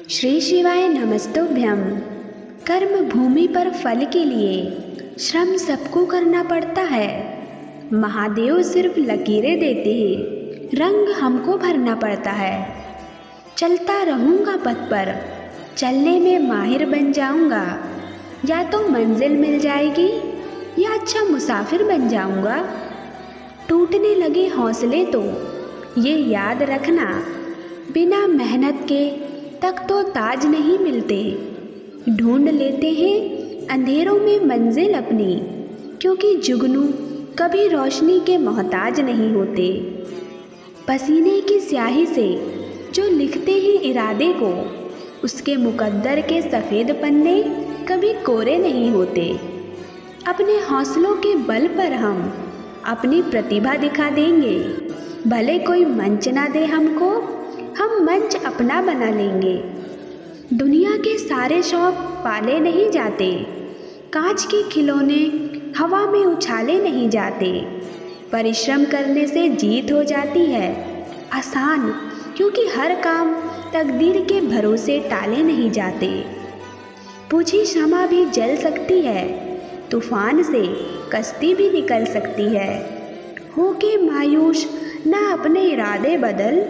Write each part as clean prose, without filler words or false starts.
श्री शिवाय नमस्तुभ्यम। कर्म भूमि पर फल के लिए श्रम सबको करना पड़ता है। महादेव सिर्फ लकीरें देते हैं, रंग हमको भरना पड़ता है। चलता रहूँगा पथ पर, चलने में माहिर बन जाऊँगा। या तो मंजिल मिल जाएगी या अच्छा मुसाफिर बन जाऊँगा। टूटने लगे हौसले तो ये याद रखना, बिना मेहनत के तक तो ताज नहीं मिलते। ढूंढ लेते हैं अंधेरों में मंजिल अपनी, क्योंकि जुगनू कभी रोशनी के मोहताज नहीं होते। पसीने की स्याही से जो लिखते हैं इरादे को, उसके मुकद्दर के सफ़ेद पन्ने कभी कोरे नहीं होते। अपने हौसलों के बल पर हम अपनी प्रतिभा दिखा देंगे। भले कोई मंच ना दे हमको, हम मंच अपना बना लेंगे। दुनिया के सारे शौक पाले नहीं जाते, कांच के खिलौने हवा में उछाले नहीं जाते। परिश्रम करने से जीत हो जाती है आसान, क्योंकि हर काम तकदीर के भरोसे टाले नहीं जाते। पूछी क्षमा भी जल सकती है, तूफान से कश्ती भी निकल सकती है। हो के मायूस ना अपने इरादे बदल,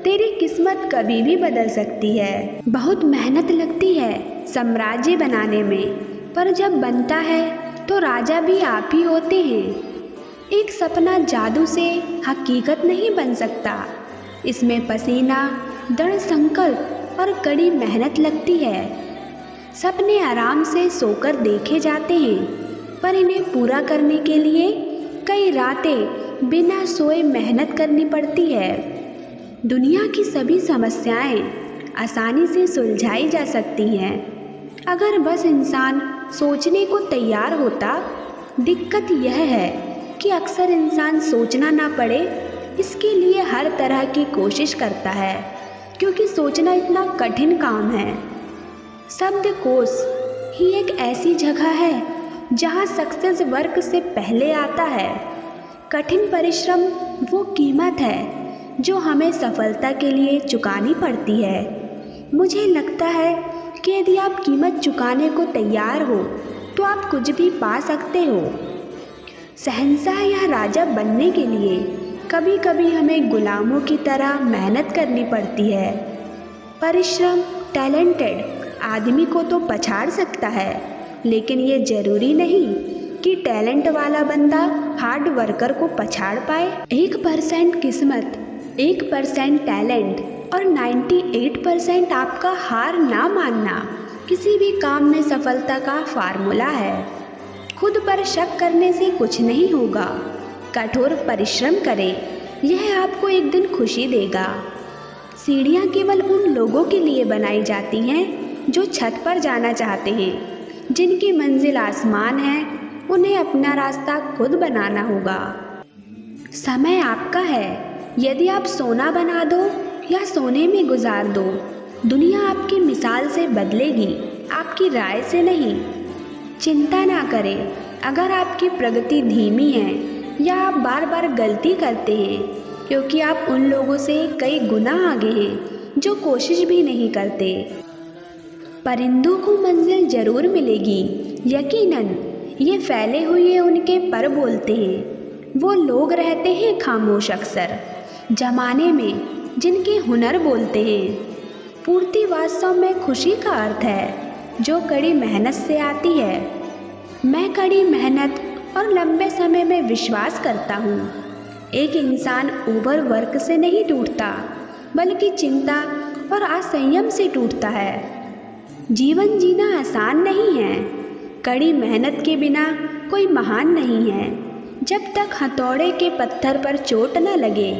तेरी किस्मत कभी भी बदल सकती है। बहुत मेहनत लगती है साम्राज्य बनाने में, पर जब बनता है तो राजा भी आप ही होते हैं। एक सपना जादू से हकीकत नहीं बन सकता, इसमें पसीना, दृढ़ संकल्प और कड़ी मेहनत लगती है। सपने आराम से सोकर देखे जाते हैं, पर इन्हें पूरा करने के लिए कई रातें बिना सोए मेहनत करनी पड़ती है। दुनिया की सभी समस्याएं आसानी से सुलझाई जा सकती हैं, अगर बस इंसान सोचने को तैयार होता। दिक्कत यह है कि अक्सर इंसान सोचना ना पड़े, इसके लिए हर तरह की कोशिश करता है, क्योंकि सोचना इतना कठिन काम है। शब्दकोश ही एक ऐसी जगह है जहां सक्सेस वर्क से पहले आता है। कठिन परिश्रम वो कीमत है जो हमें सफलता के लिए चुकानी पड़ती है। मुझे लगता है कि यदि आप कीमत चुकाने को तैयार हो तो आप कुछ भी पा सकते हो। शहंशाह या राजा बनने के लिए कभी कभी हमें गुलामों की तरह मेहनत करनी पड़ती है। परिश्रम टैलेंटेड आदमी को तो पछाड़ सकता है, लेकिन ये ज़रूरी नहीं कि टैलेंट वाला बंदा हार्ड वर्कर को पछाड़ पाए। 1% किस्मत, 1% टैलेंट और 98% आपका हार ना मानना किसी भी काम में सफलता का फार्मूला है। खुद पर शक करने से कुछ नहीं होगा। कठोर परिश्रम करें, यह आपको एक दिन खुशी देगा। सीढ़ियाँ केवल उन लोगों के लिए बनाई जाती हैं जो छत पर जाना चाहते हैं। जिनकी मंजिल आसमान है, उन्हें अपना रास्ता खुद बनाना होगा। समय आपका है, यदि आप सोना बना दो या सोने में गुजार दो, दुनिया आपकी मिसाल से बदलेगी, आपकी राय से नहीं। चिंता ना करें अगर आपकी प्रगति धीमी है या आप बार बार गलती करते हैं, क्योंकि आप उन लोगों से कई गुना आगे हैं जो कोशिश भी नहीं करते। परिंदों को मंजिल जरूर मिलेगी, यकीनन, ये फैले हुए उनके पर बोलते हैं। वो लोग रहते हैं खामोश अक्सर जमाने में जिनके हुनर बोलते हैं। पूर्ति वास्तव में खुशी का अर्थ है, जो कड़ी मेहनत से आती है। मैं कड़ी मेहनत और लंबे समय में विश्वास करता हूँ। एक इंसान ओवर वर्क से नहीं टूटता, बल्कि चिंता और असंयम से टूटता है। जीवन जीना आसान नहीं है, कड़ी मेहनत के बिना कोई महान नहीं है। जब तक हथौड़े के पत्थर पर चोट न लगे,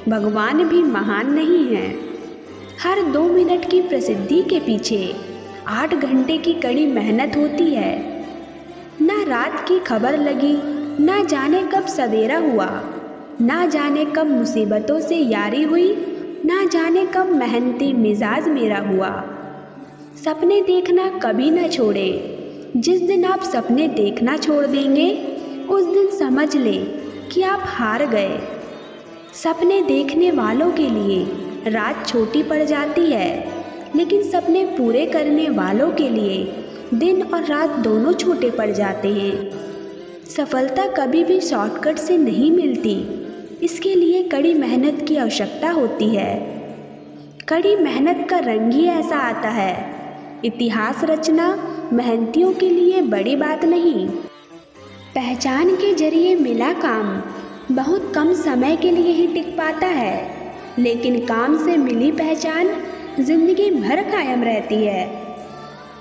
भगवान भी महान नहीं है। हर 2 मिनट की प्रसिद्धि के पीछे 8 घंटे की कड़ी मेहनत होती है। ना रात की खबर लगी, ना जाने कब सवेरा हुआ, ना जाने कब मुसीबतों से यारी हुई, ना जाने कब मेहनती मिजाज मेरा हुआ। सपने देखना कभी ना छोड़े। जिस दिन आप सपने देखना छोड़ देंगे, उस दिन समझ लें कि आप हार गए। सपने देखने वालों के लिए रात छोटी पड़ जाती है, लेकिन सपने पूरे करने वालों के लिए दिन और रात दोनों छोटे पड़ जाते हैं। सफलता कभी भी शॉर्टकट से नहीं मिलती, इसके लिए कड़ी मेहनत की आवश्यकता होती है। कड़ी मेहनत का रंग ही ऐसा आता है। इतिहास रचना मेहनतियों के लिए बड़ी बात नहीं। पहचान के जरिए मिला काम बहुत कम समय के लिए ही टिक पाता है, लेकिन काम से मिली पहचान जिंदगी भर कायम रहती है।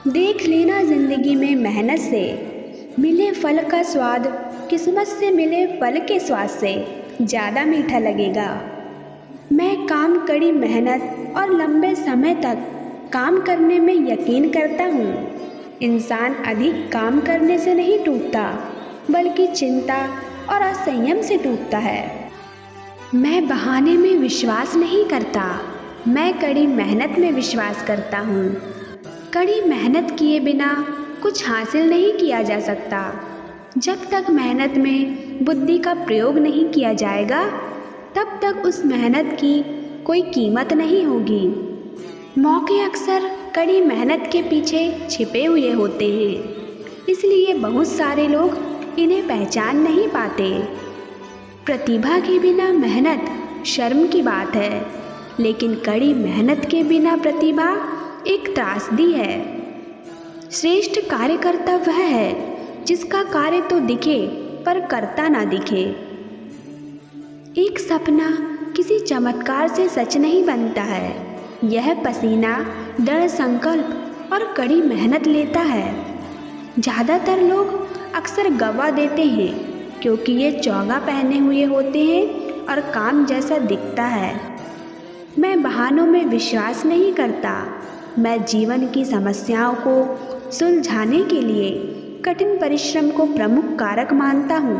देख लेना, जिंदगी में मेहनत से मिले फल का स्वाद किस्मत से मिले फल के स्वाद से ज़्यादा मीठा लगेगा। मैं काम, कड़ी मेहनत और लंबे समय तक काम करने में यकीन करता हूँ। इंसान अधिक काम करने से नहीं टूटता, बल्कि चिंता और असंयम से टूटता है। मैं बहाने में विश्वास नहीं करता, मैं कड़ी मेहनत में विश्वास करता हूँ। कड़ी मेहनत किए बिना कुछ हासिल नहीं किया जा सकता। जब तक मेहनत में बुद्धि का प्रयोग नहीं किया जाएगा, तब तक उस मेहनत की कोई कीमत नहीं होगी। मौके अक्सर कड़ी मेहनत के पीछे छिपे हुए होते हैं, इसलिए बहुत सारे लोग इन्हें पहचान नहीं पाते। प्रतिभा के बिना मेहनत शर्म की बात है, लेकिन कड़ी मेहनत के बिना प्रतिभा एक त्रासदी है। श्रेष्ठ कार्यकर्ता वह है जिसका कार्य तो दिखे पर करता ना दिखे। एक सपना किसी चमत्कार से सच नहीं बनता है, यह पसीना, दृढ़ संकल्प और कड़ी मेहनत लेता है। ज़्यादातर लोग अक्सर गवा देते हैं क्योंकि ये चौगा पहने हुए होते हैं और काम जैसा दिखता है। मैं बहानों में विश्वास नहीं करता, मैं जीवन की समस्याओं को सुलझाने के लिए कठिन परिश्रम को प्रमुख कारक मानता हूँ।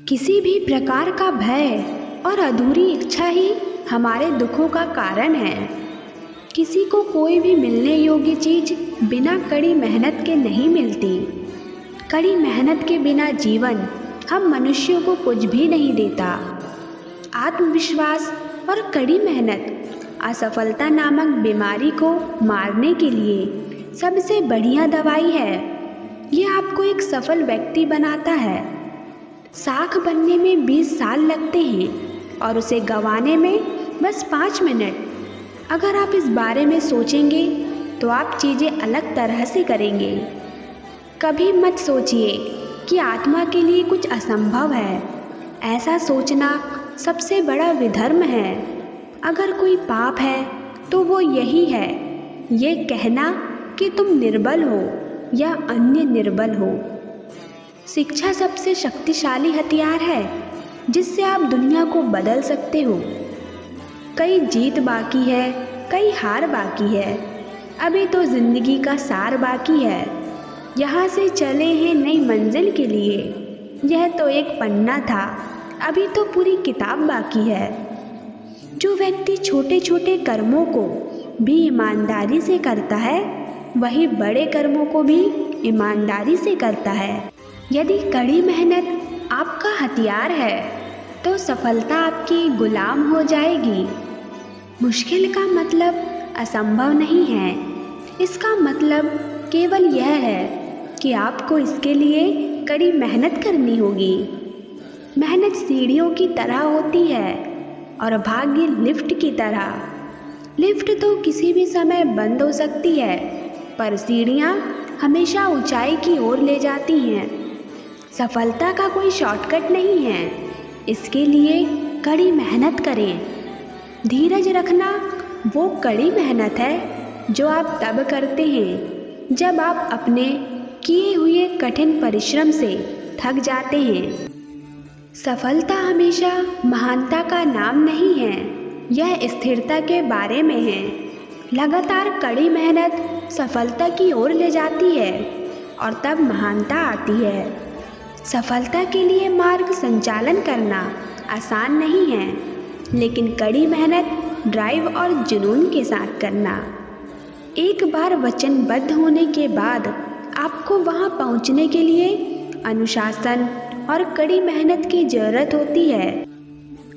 किसी भी प्रकार का भय और अधूरी इच्छा ही हमारे दुखों का कारण है। किसी को कोई भी मिलने योग्य चीज़ बिना कड़ी मेहनत के नहीं मिलती। कड़ी मेहनत के बिना जीवन हम मनुष्यों को कुछ भी नहीं देता। आत्मविश्वास और कड़ी मेहनत असफलता नामक बीमारी को मारने के लिए सबसे बढ़िया दवाई है। ये आपको एक सफल व्यक्ति बनाता है। साख बनने में 20 साल लगते हैं और उसे गंवाने में बस 5 मिनट। अगर आप इस बारे में सोचेंगे तो आप चीज़ें अलग तरह से करेंगे। कभी मत सोचिए कि आत्मा के लिए कुछ असंभव है। ऐसा सोचना सबसे बड़ा विधर्म है। अगर कोई पाप है तो वो यही है, ये कहना कि तुम निर्बल हो या अन्य निर्बल हो। शिक्षा सबसे शक्तिशाली हथियार है जिससे आप दुनिया को बदल सकते हो। कई जीत बाकी है, कई हार बाकी है, अभी तो जिंदगी का सार बाकी है। यहाँ से चले हैं नई मंजिल के लिए, यह तो एक पन्ना था, अभी तो पूरी किताब बाकी है। जो व्यक्ति छोटे छोटे कर्मों को भी ईमानदारी से करता है, वही बड़े कर्मों को भी ईमानदारी से करता है। यदि कड़ी मेहनत आपका हथियार है तो सफलता आपकी गुलाम हो जाएगी। मुश्किल का मतलब असंभव नहीं है, इसका मतलब केवल यह है कि आपको इसके लिए कड़ी मेहनत करनी होगी। मेहनत सीढ़ियों की तरह होती है और भाग्य लिफ्ट की तरह। लिफ्ट तो किसी भी समय बंद हो सकती है, पर सीढ़ियाँ हमेशा ऊंचाई की ओर ले जाती हैं। सफलता का कोई शॉर्टकट नहीं है, इसके लिए कड़ी मेहनत करें। धीरज रखना वो कड़ी मेहनत है जो आप तब करते हैं जब आप अपने किए हुए कठिन परिश्रम से थक जाते हैं। सफलता हमेशा महानता का नाम नहीं है, यह स्थिरता के बारे में है। लगातार कड़ी मेहनत सफलता की ओर ले जाती है और तब महानता आती है। सफलता के लिए मार्ग संचालन करना आसान नहीं है, लेकिन कड़ी मेहनत, ड्राइव और जुनून के साथ करना। एक बार वचनबद्ध होने के बाद आपको वहां पहुंचने के लिए अनुशासन और कड़ी मेहनत की ज़रूरत होती है।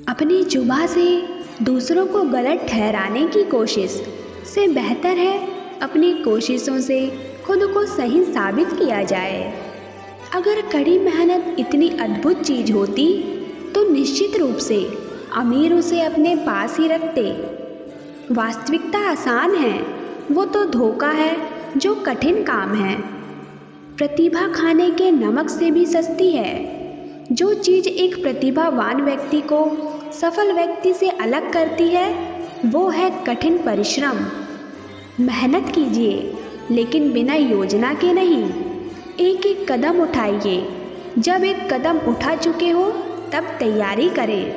अपनी जुबान से दूसरों को गलत ठहराने की कोशिश से बेहतर है अपनी कोशिशों से खुद को सही साबित किया जाए। अगर कड़ी मेहनत इतनी अद्भुत चीज़ होती तो निश्चित रूप से अमीर उसे अपने पास ही रखते। वास्तविकता आसान है, वो तो धोखा है जो कठिन काम है। प्रतिभा खाने के नमक से भी सस्ती है। जो चीज़ एक प्रतिभावान व्यक्ति को सफल व्यक्ति से अलग करती है वो है कठिन परिश्रम। मेहनत कीजिए, लेकिन बिना योजना के नहीं। एक एक कदम उठाइए। जब एक कदम उठा चुके हो तब तैयारी करें।